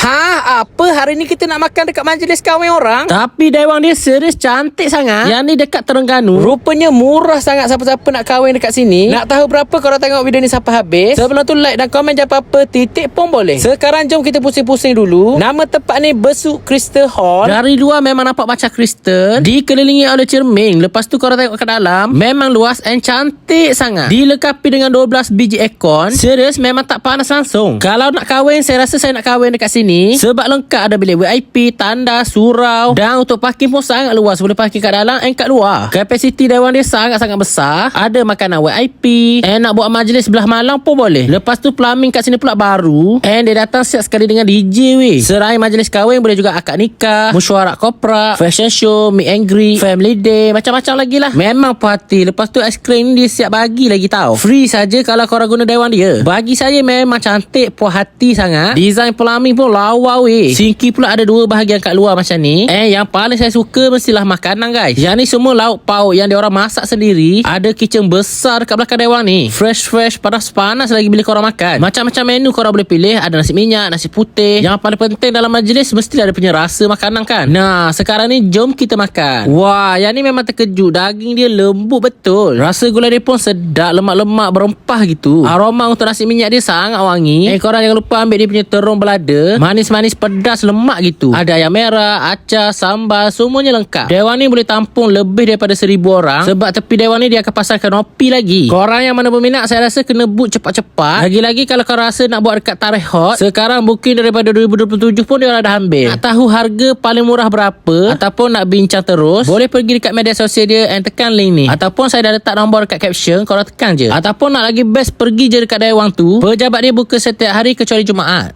Apa hari ni kita nak makan dekat majlis kahwin orang? Tapi dewang dia serius cantik sangat. Yang ni dekat Terengganu. Rupanya murah sangat siapa-siapa nak kahwin dekat sini. Nak tahu berapa korang tengok video ni sampai habis? Sebelum tu like dan komen jangan apa-apa, titik pun boleh. Sekarang jom kita pusing-pusing dulu. Nama tempat ni Besuk Crystal Hall. Dari luar memang nampak macam kristal, dikelilingi oleh cermin. Lepas tu korang tengok ke dalam, memang luas and cantik sangat. Dilengkapi dengan 12 biji aircon. Serius memang tak panas langsung. Kalau nak kahwin, saya rasa saya nak kahwin dekat sini. Sebab lengkap ada bilik VIP, tanda, surau. Dan untuk parking pun sangat luas. Boleh parking kat dalam and kat luar. Kapasiti dewan dia sangat-sangat besar. Ada makanan VIP. And nak buat majlis sebelah malam pun boleh. Lepas tu plumbing kat sini pula baru. And dia datang siap sekali dengan DJ weh. Selain majlis kahwin, boleh juga akad nikah, mesyuarat koprak, fashion show, meet and greet, family day, macam-macam lagi lah. Memang puas hati. Lepas tu aiskrim dia siap bagi lagi tau. Free saja kalau korang guna dewan dia. Bagi saya memang cantik, puas hati sangat. Design plumbing pun lawa weh. Sinki pula ada 2 bahagian kat luar macam ni. Yang paling saya suka mestilah makanan guys. Yang ni semua lauk pauk yang diorang masak sendiri. Ada kitchen besar kat belakang dewan ni. Fresh, panas-panas lagi bila korang makan. Macam-macam menu korang boleh pilih. Ada nasi minyak, nasi putih. Yang paling penting dalam majlis mestilah ada punya rasa makanan kan. Nah, sekarang ni jom kita makan. Wah, yang ni memang terkejut. Daging dia lembut betul. Rasa gulai dia pun sedap, lemak-lemak berempah gitu. Aroma untuk nasi minyak dia sangat wangi. Korang jangan lupa ambil dia punya terung belada. Manis-manis pedas lemak gitu. Ada ayam merah, acar, sambal, semuanya lengkap. Dewan ni boleh tampung lebih daripada 1000 orang. Sebab tepi dewan ni dia akan pasang kanopi lagi. Korang yang mana berminat, saya rasa kena book cepat-cepat. Lagi-lagi kalau korang rasa nak buat dekat Tarikh Hot, sekarang booking daripada 2027 pun dia orang dah ambil. Nak tahu harga paling murah berapa ataupun nak bincang terus, boleh pergi dekat media sosial dia and tekan link ni. Ataupun saya dah letak nombor dekat caption, korang tekan je. Ataupun nak lagi best, pergi je dekat dewan tu. Pejabat dia buka setiap hari kecuali Jumaat.